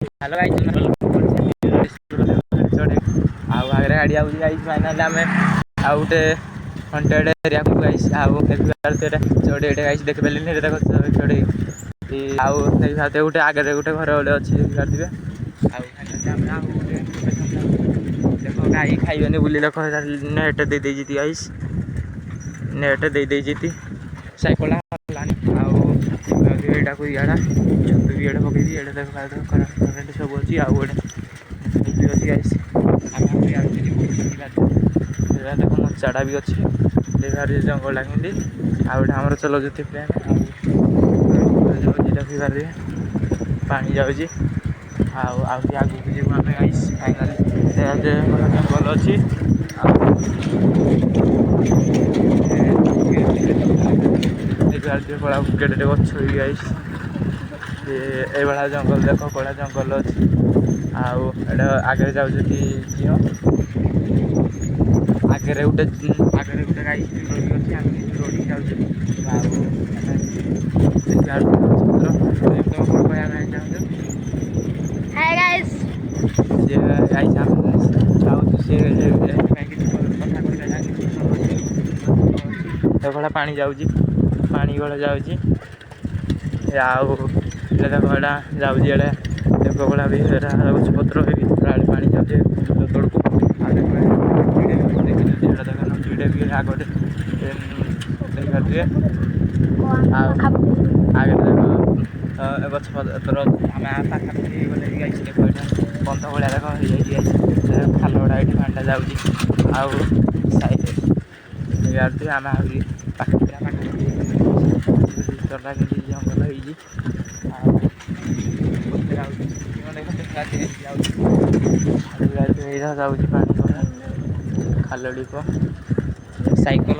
Hello guys ଆଉ ଆଗରେ ଗାଡ଼ି ଆଉଛି ଗାଇସ୍ ଫାଇନାଲି ଆମେ ଆଉ ଗୋଟେ ହଣ୍ଟେଡ୍ ଏରିଆକୁ ଗାଇସ୍ ଆଉ ଚଢ଼େଇଟେ ଗାଇସ୍ ଦେଖିପାରିଲିନି ସେଇଟା ଦେଖ ଚଢ଼େଇ ଆଉ ସେଇ ସାଥେ ଗୋଟେ ଆଗରେ ଗୋଟେ ଘର ଗୋଟେ ଅଛି ଦେଖିପାରୁଥିବେ ଆଉ ଫାଇନାଲି ଆମେ ଆଉ ଗୋଟେ ଦେଖ ଗାଈ ଖାଇବେନି ବୋଲି ଦେଖ ନେଟ୍ ଦେଇଦେଇଛି ଗାଇସ୍ ନେଟ୍ ଦେଇଦେଇଛି ସାଇକଲଟା ହେଲାନି ଆଉ ଏଇଟାକୁ ଇଆଡ଼ା ଛତୁ ବି ଇଆଡ଼େ ପକେଇଛି ଇଆଡ଼େ ଦେଖ କରେଣ୍ଟ ସବୁ ଅଛି ଆଉ ଗୋଟେ ବି ଅଛି ଗାଇସ୍ ଆମେ ଦେଖ ଚାଡ଼ା ବି ଅଛି ଦେଖିପାରୁଛି ଜଙ୍ଗଲଟା କେମିତି ଆଉ ଏଇଟା ଆମର ଚଲାଉଛନ୍ତି ଫ୍ୟାନ୍ ଆଉ ଯାଉଛି ଦେଖିପାରିବେ ପାଣି ଯାଉଛି ଆଉ ଟିକେ ଆଗକୁ ଯିବୁ ଆମେ ଗାଇସ୍ ଫାଇନାଲି ଜଙ୍ଗଲ ଅଛି ଆଉ ଦେଖିପାରୁଥିବେ କଳା କେଡ଼େଟେ ଗଛ ବି ଗାଇସ୍ ଏଇଭଳିଆ ଜଙ୍ଗଲ ଦେଖ କଳା ଜଙ୍ଗଲ ଅଛି ଆଉ ଏଇଟା ଆଗରେ ଯାଉଛନ୍ତି ଝିଅ ଆଗରେ ଗୋଟେ ଗାଈ ରୋଡ଼ି ଅଛି ଆମେ ରୋଡ଼ି ଯାଉଛୁ ଆଉ କହିବା ପାଇଁ ଚାହୁଁଛୁ हाय गाइस ସିଏ ଗାଈ ଚାହୁଁଛୁ ସିଏ କିଛି କଥା କହିଲା ସେଭଳିଆ ପାଣି ଯାଉଛି ପାଣି ଗଳେ ଯାଉଛି ଆଉ ଏଇଟା ଘୋଡ଼ା ଯାଉଛି ଏଡ଼େ ଦେଖ ଭଳିଆ ବି ଗଛପତ୍ର ବି ଆଡ଼େ ପାଣି ଯାଉଛି ତଳକୁ ବି ଆଗରେ ଦେଖିପାରୁଥିବେ ଆଉ ଆଗରେ ଦେଖ ଗଛପତ୍ର ଆମେ ପାଖାପାଖି ହେଇଗଲେ ବି ଗାଇସ୍ ଦେଖ ଏଇଟା ବନ୍ଧ ଭଳିଆ ଦେଖ ହେଇଯାଇଛି ଗାଇସ୍ ଖାଲ ଗୁଡ଼ା ଏଇଠି ପାଣିଟା ଯାଉଛି ଆଉ ସାଇଡ଼୍ ଆମେ ଆହୁରି ପାଖାପାଖି ଭିତରଟା କେମିତି ଜଙ୍ଗଲ ହେଇଛି ଆଉ ଏଇଟା ଯାଉଛି ପାଣି ଭଳିଆ ଖାଲ ଢିପ ସାଇକଲ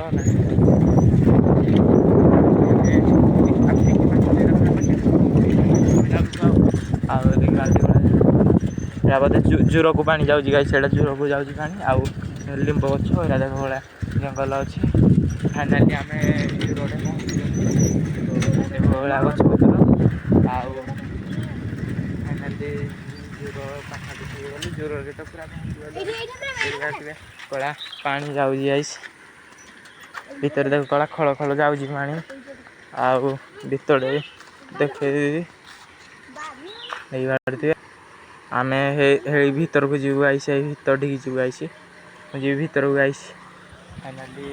ଆଉ ଦେଖିବା ବୋଧେ ଜୁରକୁ ପାଣି ଯାଉଛି ଗାଈ ସେଇଟା ଜୁରକୁ ଯାଉଛି ପାଣି ଆଉ ଲିମ୍ବ ଗଛ ଏଇଟା ଦେଖ ଭଳିଆ ଜଙ୍ଗଲ ଅଛି ଫାଇନାଲି ଆମେ ଜୁରରେ ଭଳିଆ ଗଛ ପତ୍ର ଆଉ ଫାଇନାଲି ଜୁର ପାଖାପାଖି ହେଇଗଲୁ ଜୁରରେ ତ ପୁରା ପହଞ୍ଚିଗଲୁ କଳା ପାଣି ଯାଉଛି ଗାଇସ୍ ଭିତରେ ଦେଖ କଳା ଖଳ ଖଳ ଯାଉଛି ପାଣି ଆଉ ଭିତରେ ଦେଖେଇଦେବି ହେଇପାରୁଥିବେ ଆମେ ହେଇ ଭିତରକୁ ଯିବୁ ଗାଇସ୍ ଏଇ ଭିତର ଠିକି ଯିବୁ ଗାଇସ୍ ମୁଁ ଯିବି ଭିତରକୁ ଗାଇସ୍ ଫାଇନାଲି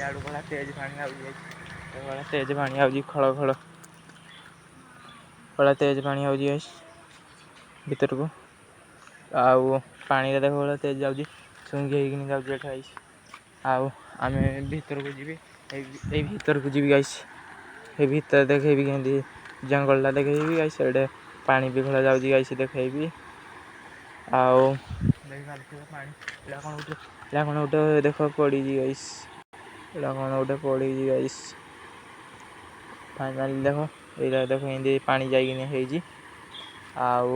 ଆଡ଼ୁ ଭଳିଆ ତେଜ୍ ପାଣି ଆଉଛି ଭଳିଆ ତେଜ୍ ପାଣି ଆଉଛି ଖଳ ଖଳ ଭଳିଆ ତେଜ୍ ପାଣି ଆଉଛି ଗାଇସ୍ ଭିତରକୁ ଆଉ ପାଣିରେ ଦେଖ ଭଳିଆ ତେଜ୍ ଯାଉଛି ଛୁଇଁକି ହେଇକିନି ଯାଉଛି ଏଠି ଗାଇସ୍ ଆଉ ଆମେ ଭିତରକୁ ଯିବି ଏଇ ଭିତରକୁ ଯିବି ଗାଇସ୍ ଏ ଭିତରେ ଦେଖେଇବି କେମିତି ଜଙ୍ଗଲଟା ଦେଖେଇବି ଗାଇସ୍ ଏଇଟେ ପାଣି ବି ଭଳିଆ ଯାଉଛି ଗାଇସ୍ ଦେଖେଇବି ଆଉ ଦେଖିପାରୁଥିବେ ପାଣି ଏଇଟା କଣ ଗୋଟେ ଦେଖ ପଡ଼ିଛି ଗାଇସ୍ ଏଇଟା କଣ ଗୋଟେ ପଡ଼ିଛି ଗାଇସ୍ ଫାଇନାଲି ଦେଖ ଏଇଟା ଦେଖ ଏମିତି ପାଣି ଯାଇକିନି ହେଇଛି ଆଉ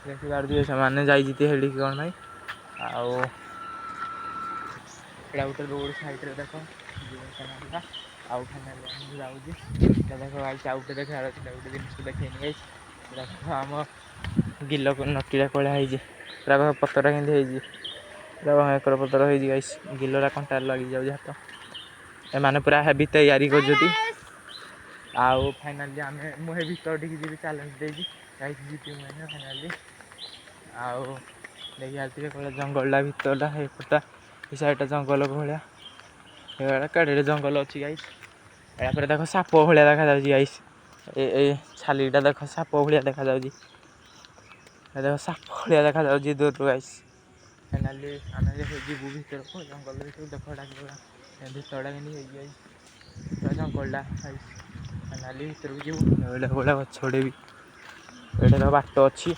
ଦେଖିପାରୁଥିବେ ସେମାନେ ଯାଇଛି ହେଠିକି କ'ଣ ପାଇଁ ଆଉ ଏଇଟା ଗୋଟେ ରୋଡ଼ ସାଇଡ଼ରେ ଦେଖ ଆଉ ଫାଇନାଲି ଆମେ ଯାଉଛି ଦେଖ ଗାଇସ୍ ଆଉ ଗୋଟେ ଦେଖିବାର ଅଛି ଗୋଟେ ଜିନିଷ ଦେଖେଇନି ଗାଇସ୍ ଦେଖ ଆମ ଗିଲକୁ ନଟିଟା କଳା ହେଇଛି ପୁରା ପତର କେମିତି ହେଇଛି ପୁରା ଭୟଙ୍କର ପତର ହେଇଛି ଗାଇସ୍ ଗିଲଟା କଣ୍ଟାରେ ଲାଗିଯାଉଛି ହାତ ଏମାନେ ପୁରା ହେଭି ତૈୟାରୀ କରୁଛନ୍ତି ଆଉ ଫାଇନାଲି ମୁଁ ଏ ଭିତର ଟିକେ ଯିବି ଚ୍ୟାଲେଞ୍ଜ ଦେଇଛି ଗାଇସ୍ ଜିତିବି ମୁଁ ଫାଇନାଲି ଆଉ ଦେଖିପାରୁଥିବେ କହିଲେ ଜଙ୍ଗଲଟା ଭିତରଟା ଏପଟଟା ଏ ସାଇଡ଼୍ଟା ଜଙ୍ଗଲ ଭଳିଆ ଏଇଭଳିଆ କେଡ଼େ ଜଙ୍ଗଲ ଅଛି ଗାଇସ୍ ଏହାପରେ ଦେଖ ସାପ ଭଳିଆ ଦେଖାଯାଉଛି ଗାଇସ୍ ଏ ଛାଲିଟା ଦେଖ ସାପ ଭଳିଆ ଦେଖାଯାଉଛି ଦେଖ ସାପ ଭଳିଆ ଦେଖାଯାଉଛି ଦୂରରୁ ଗାଇସ୍ ଫାଇନାଲି ଆମେ ଯିବୁ ଭିତରକୁ ଜଙ୍ଗଲ ଭିତରକୁ ଦେଖ ଭିତରଟା କେମିତି ହେଇଛି ଗାଇସ୍ ପୁରା ଜଙ୍ଗଲଟା ଗାଇସ୍ ଫାଇନାଲି ଭିତରକୁ ଯିବୁ ଏଇଟା ଭଳିଆ ଗଛ ଗୋଟେ ବି ଏଇଟା ତ ବାଟ ଅଛି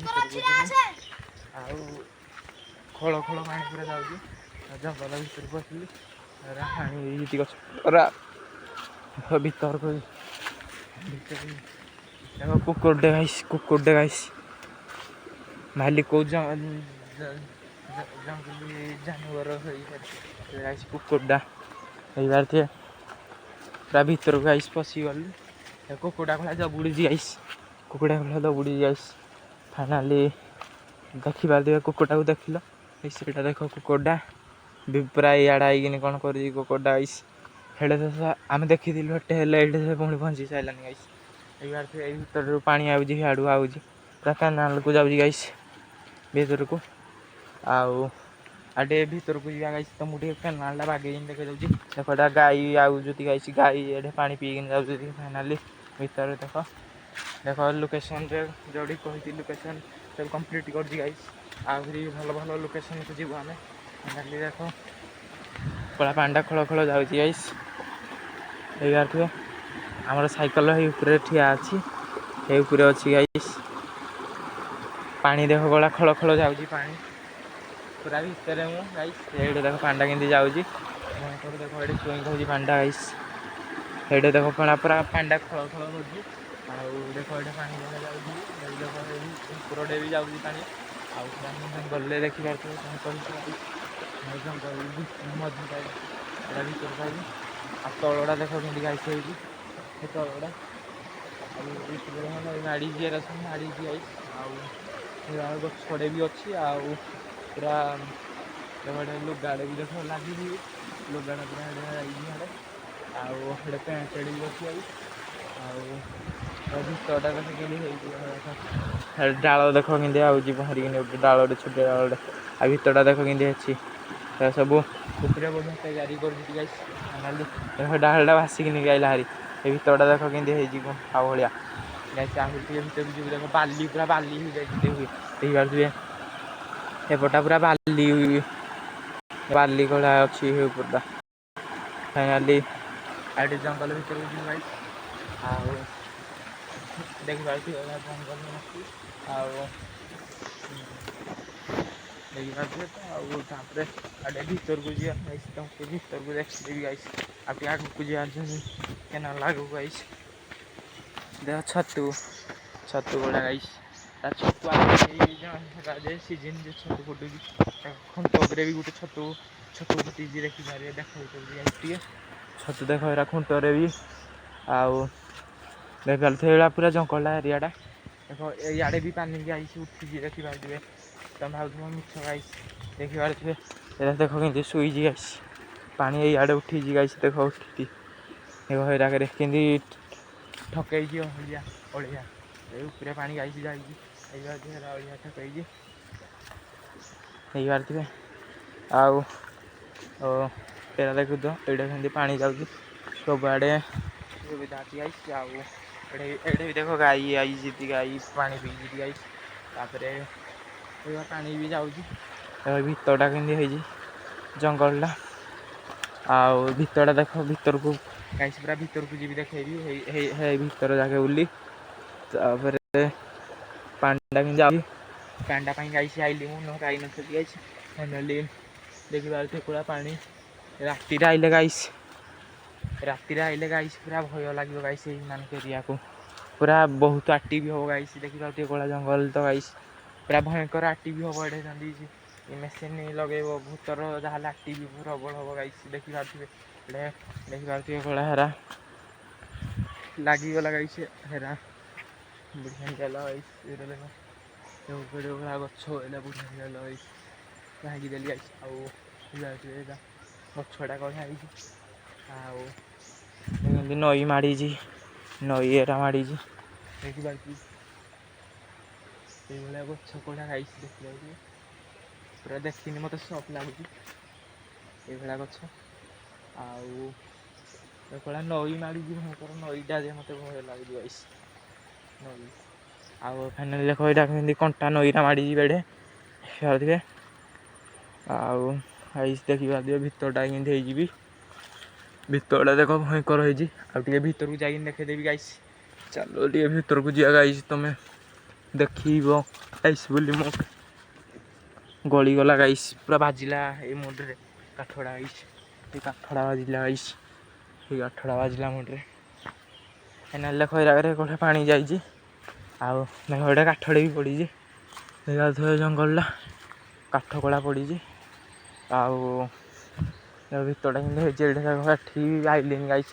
ଭିତରକୁ ଯିବୁ ଆଉ ଖୋଳ ଖୋଳ ପାଣି ପୁରା ଯାଉଛି ଜଙ୍ଗଲ ଭିତରକୁ ଆସିଲି ପାଣି ହେଇଛି ଗଛ ଭିତରକୁ କୁକୁରଟେ ଗାଇସ୍ ଭାବିଲି କୋଉ ଜଙ୍ଗଲି ଜାନୁଆର ଗାଇସ୍ କୁକୁରଟା ହେଇପାରୁଥିବେ ପୁରା ଭିତରକୁ ଗାଇସ୍ ପଶିଗଲୁ କୁକୁଡ଼ା ଖୋଳା ଦବୁଡ଼ିଛି ଗାଇସ୍, କୁକୁଡ଼ା ଖୋଳା ଦବୁଡ଼ି ଗାଇସ୍। ଫାଇନାଲି ଦେଖିପାରିବେ କୁକୁଡ଼ାକୁ ଦେଖିଲ, ସେଇଟା ଦେଖ କୁକୁଡ଼ା ପୁରା ଇଆଡ଼ା ହେଇକିନି କ'ଣ କରୁଛି କୁକୁଡ଼ା ଗାଇସ୍। ହେଲେ ତ ଆମେ ଦେଖିଥିଲୁ ହେଟେ, ହେଲେ ଏଇଠି ସେ ପୁଣି ପହଞ୍ଚି ସାରିଲାନି ଗାଇସ୍। ଏଇ ଭିତରରୁ ପାଣି ଆଉଛି, ସିଆଡ଼ୁ ଆଉଛି ପୁରା କେନାଲକୁ ଯାଉଛି ଗାଇସ୍ ଭିତରକୁ। ଆଉ ଟିକେ ଭିତରକୁ ଯିବା ଗାଇସ୍, ତ ମୁଁ ଟିକେ କେନାଲଟା ବାଗେଇକିନି ଦେଖେଇ ଦେଉଛି। ଦେଖ ଏଇଟା ଗାଈ ଆଉଛନ୍ତି ଗାଇସ୍, ଗାଈ ଏଠି ପାଣି ପିଇକିନି ଯାଉଛନ୍ତି। ଫାଇନାଲି ଭିତରେ ଦେଖ ଲୋକେସନ୍ରେ ଯେଉଁଠି କହିଥିଲି ଲୋକେସନ୍ ସବୁ କମ୍ପ୍ଲିଟ୍ କରିଛି ଗାଇସ୍। ଆହୁରି ଭଲ ଭଲ ଲୋକେସନ୍କୁ ଯିବୁ ଆମେ। ଫାଇନାଲି ଦେଖ କଳା ପାଣିଟା ଖୋଳ ଖୋଳ ଯାଉଛି ଗାଇସ୍। ହେଇପାରୁଥିବ ଆମର ସାଇକେଲ ହେଇ ଉପରେ ଠିଆ ଅଛି, ହେଇ ଉପରେ ଅଛି ଗାଇସ୍। ପାଣି ଦେଖ ଗଳା ଖୋଳ ଖୋଳ ଯାଉଛି ପାଣି ପୁରା ଭିତରେ ମୁଁ ଗାଇସ୍। ଏଇଠି ଦେଖ ପାଣିଟା କେମିତି ଯାଉଛି, ଦେଖ ଏଠି ଚୁଇଁ ହେଉଛି ପାଣିଟା ଗାଇସ୍। ସେଇଠି ଦେଖ ପୁରା ପାଣିଟା ଖୋଳ ଖୋଳ ହେଉଛି। ଆଉ ଦେଖ ଏଠି ପାଣି ଯାଉଛି, ଦେଖ ଉପରଟେ ବି ଯାଉଛି ପାଣି। ଆଉ ଆମେ ଜଙ୍ଗଲରେ ଦେଖିପାରୁଥିବେ କ'ଣ କହିଛି ଜଙ୍ଗଲ ମଝିଟା ଏଇଟା ଭିତରକୁ ଆଇଲି। ଆଉ ତଳଟା ଦେଖ କେମିତି ଗାଇସ୍ ହେଇଛି, ସେ ତଳଟା ଆଉ ମାଡ଼ିଛି, ଏରା ସବୁ ମାଡ଼ିଛି ଗାଇସ୍। ଆଉ ଗଛଟେ ବି ଅଛି, ଆଉ ପୁରା ଦେଖ ଲୁଗାଟେ ବି ଦେଖ ଲାଗିଛି, ଲୁଗାଟା ପୁରା ଯାଇଛି ସିଆଡ଼େ। ଆଉ ଗୋଟେ ପ୍ୟାଣ୍ଟଟେ ବି ଅଛି ଗାଇସ୍। ଆଉ ଭିତରଟା ଦେଖ କେମିତି ହେଇଛି, ଡାଳ ଦେଖ କେମିତି ଆଉଛି ବାହାରିକିନି, ଗୋଟେ ଡାଳଟେ ଛୋଟିଆ ଡାଳଟେ। ଆଉ ଭିତରଟା ଦେଖ କେମିତି ଅଛି, ସବୁ ଉପରେ ବଢ଼ିଆ ତୟାରି କରୁଛି ଗାଇସ୍। ଫାଇନାଲି ଦେଖ ଡାଳଟା ଭାସିକିନି ଆଇଲା ଭାରି। ଏ ଭିତରଟା ଦେଖ କେମିତି ହେଇଛି ଗୁମ୍ଫା ଭଳିଆ ଗାଇସ୍। ଆହୁରି ଟିକେ ଭିତରକୁ ଯିବୁ, ଦେଖ ବାଲି ପୁରା ବାଲି ହେଇଯାଇଛି, ଦେଖିପାରୁଥିବେ ଏପଟଟା ପୁରା ବାଲି କଳା ଅଛି ସେ ଉପରଟା। ଫାଇନାଲି ଆଉ ଟିକେ ଜଙ୍ଗଲ ଭିତରକୁ ଯିବୁ ଗାଇସ୍। ଆଉ ଦେଖିପାରୁଥିବେ ଜଙ୍ଗଲ ଅଛି, ଆଉ ଦେଖିପାରୁଥିବେ ତ। ଆଉ ତାପରେ ଆଉ ଟିକେ ଭିତରକୁ ଯିବା ଗାଇସ୍, ତମକୁ ଭିତରକୁ ଦେଖିଦେବି ଗାଇସ୍। ଆଉ ଟିକେ ଆଗକୁ ଯିବା କେନାଲ ଆଗକୁ ଗାଇସ୍। ଦେଖ ଛତୁ ଗୁଡ଼ା ଗାଇସ୍, ଛତୁ ସିଜିନ୍ ଯେ ଛତୁ ଫୁଟୁଛି। ଖୁଣ୍ଟ ଉପରେ ବି ଗୋଟେ ଛତୁ ଫୁଟିଛି, ଦେଖିପାରିବେ। ଦେଖଉଛି ଗାଇସ୍ ଟିକେ ଛତୁ ଦେଖ ଏରା ଖୁଣ୍ଟରେ ବି। ଆଉ ଦେଖିପାରୁଥିବେ ଏଇଟା ପୁରା ଜଙ୍ଗଲଟା ଏରିଆଟା। ଦେଖ ଏଇଆଡ଼େ ବି ପାନି ଗାଇସ୍ ଉଠିଛି, ଦେଖିପାରୁଥିବେ। ତମେ ଭାବୁଥିବ ମିଛ ଗାଇସ୍, ଦେଖିପାରୁଥିବେ ଏଇଟା ଦେଖ କେମିତି ଶୋଇଛି ଗାଇସ୍। ପାଣି ଏଇଆଡ଼େ ଉଠିଛି ଗାଇସ୍, ଦେଖ ଉଠିଛି ହେରାକରେ କେମିତି ଠକେଇଛି ଅଳିଆ ଏଇ ଉପରେ ପାଣି ଗାଇସ୍ ଯାଇଛି। ହେଇପାରୁଥିବେ ଅଳିଆ ଠକେଇଛି, ହେଇପାରୁଥିବେ। ଆଉ ଏଇଟା ଦେଖୁଛ, ଏଇଟା ସେମିତି ପାଣି ଯାଉଛି ସବୁଆଡ଼େ ସୁବିଧା ଅଛି ଗାଇସ୍। ଆଉ ଏଇଠି ବି ଦେଖ ଗାଈ ଆଇଛି, ଗାଈ ପାଣି ପିଇଛି ଗାଇସ୍। ତାପରେ ପାଣି ବି ଯାଉଛି, ଭିତରଟା କେମିତି ହେଇଛି ଜଙ୍ଗଲଟା। ଆଉ ଭିତରଟା ଦେଖ, ଭିତରକୁ ଗାଇସ୍ ପୁରା ଭିତରକୁ ଯିବି ଦେଖେଇବି। ହେଇ ଭିତର ଯାକେ ବୁଲି, ତାପରେ ପାଣିଟା କେମିତି ଯାଉଛି, ପାଣିଟା ପାଇଁ ଗାଇସ୍ ଆଇଲି ମୁଁ, ନହେଲେ ଆଇନଥିଲି ଗାଇସ୍। ଫାଇନାଲି ଦେଖିପାରୁଥିବେ ପୁରା ପାଣି। ରାତିରେ ଆଇଲେ ଗାଇସ୍ ପୁରା ଭୟ ଲାଗିବ ଗାଇସ୍। ଏଇମାନଙ୍କ ଏରିଆକୁ ପୁରା ବହୁତ ଆକ୍ଟିଭ୍ ହେବ ଗାଇସ୍, ଦେଖିପାରୁଥିବେ କଳା ଜଙ୍ଗଲ ତ ଗାଇସ୍। ପୁରା ଭୟଙ୍କର ଆକ୍ଟିଭ୍ ହେବ ଏଠି। ସେମିତି ମେସିନ୍ ଲଗେଇବ ଭୂତର ଯାହାହେଲେ ଆକ୍ଟିଭ୍ ପ୍ରବଳ ହେବ ଗାଇସ୍, ଦେଖିପାରୁଥିବେ। ଦେଖିପାରୁଥିବେ କଳା ହେରା ଲାଗିଗଲା ଗାଇସ୍, ହେରା ବଢ଼ିଆ ହେଇଗଲା ଗାଇସ୍। ଏଇଟା ଦେଖ ଭଳିଆ ଗଛ ଏଇଟା ବଢ଼ିଆ ହେଇଗଲା ଗାଇସ୍, ଭାଙ୍ଗି ଦେଲି ଗାଇସ୍। ଆଉ ଏଇଟା ଗଛଟା ବଢ଼ିଆ ହେଇଛି। ଆଉ ଏମିତି ନଈ ମାଡ଼ିଛି, ନଈ ଏରା ମାଡ଼ିଛି, ଦେଖିପାରୁଥିବେ। ସେଇଭଳିଆ ଗଛ କୋଉଟା ଗାଇସ୍, ଦେଖିପାରୁଥିବେ। ପୁରା ଦେଖିନି ମୋତେ ସକ୍ ଲାଗୁଛି ଏଇଭଳିଆ ଗଛ। ଆଉ ଏଭଳିଆ ନଈ ମାଡ଼ିଛି, ଭୟଙ୍କର ନଈଟା ଯେ ମୋତେ ଭୟ ଲାଗୁଛି ଗାଇସ୍, ନଈ। ଆଉ ଫାଇନାଲି ଦେଖ ଏଇଟା କେମିତି କଣ୍ଟା ନଈଟା ମାଡ଼ିଛି ବେଢ଼େ, ଦେଖିପାରୁଥିବେ। ଆଉ ଗାଇସ୍ ଦେଖିପାରୁଥିବେ ଭିତରଟା କେମିତି ହେଇଛି, ଭିତରଟା ଦେଖ ଭୟଙ୍କର ହେଇଛି। ଆଉ ଟିକେ ଭିତରକୁ ଯାଇକିନି ଦେଖେଇଦେବି ଗାଇସ୍। ଚାଲ ଟିକେ ଭିତରକୁ ଯିବା ଗାଇସ୍, ତମେ ଦେଖିବ ଗାଇସ୍ ବୋଲି ମୁଁ ଗଳିଗଲା ଗାଇସ୍, ପୁରା ବାଜିଲା ଏଇ ମୁଣ୍ଡରେ କାଠଟା ଗାଇସ୍। ଏଇ କାଠଟା ବାଜିଲା ଗାଇସ୍, ଏଇ କାଠଟା ବାଜିଲା ମୁଣ୍ଡରେ। ଫାଇନାଲି ଦେଖ ଏରାକରେ ଗୋଟେ ପାଣି ଯାଇଛି। ଆଉ ଦେଖ ଏଇଟା କାଠଟେ ବି ପଡ଼ିଛି, ଦେଖିପାରୁଥିବେ ଜଙ୍ଗଲଟା କାଠ କଳା ପଡ଼ିଛି। ଆଉ ଭିତରଟା କେମିତି ହେଇଛି, ଏଇଠି ଏଠି ଆଇଲିନି ଗାଇସ୍।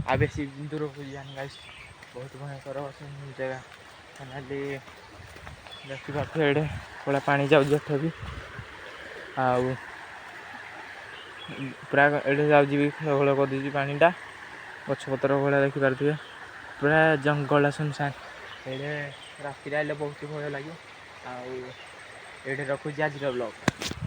ଆଉ ବେଶୀ ଦୂରକୁ ଯିବାନି ଗାଇସ୍, ବହୁତ ଭୟଙ୍କର ସେ ଜାଗା ଖାଲି ଦେଖିପାରୁଥିବେ ଏଇଠି ପୁରା ପାଣି ଯାଉଛି ଏଠି ବି ଆଉ ପୁରା ଏଇଠି ଯାଉଛି ବି ଖେଳ ଖେଳ କରିଦେଉଛି ପାଣିଟା ଗଛପତ୍ର ଭଳିଆ ଦେଖିପାରୁଥିବେ ପୁରା ଜଙ୍ଗଲ ସୁନସାନ୍ ଏଇଠି ରାତିରେ ଆଇଲେ ବହୁତ ଭୟ ଲାଗେ ଆଉ ଏଇଠି ରଖୁଛି ଆଜିର ବ୍ଲଗ୍।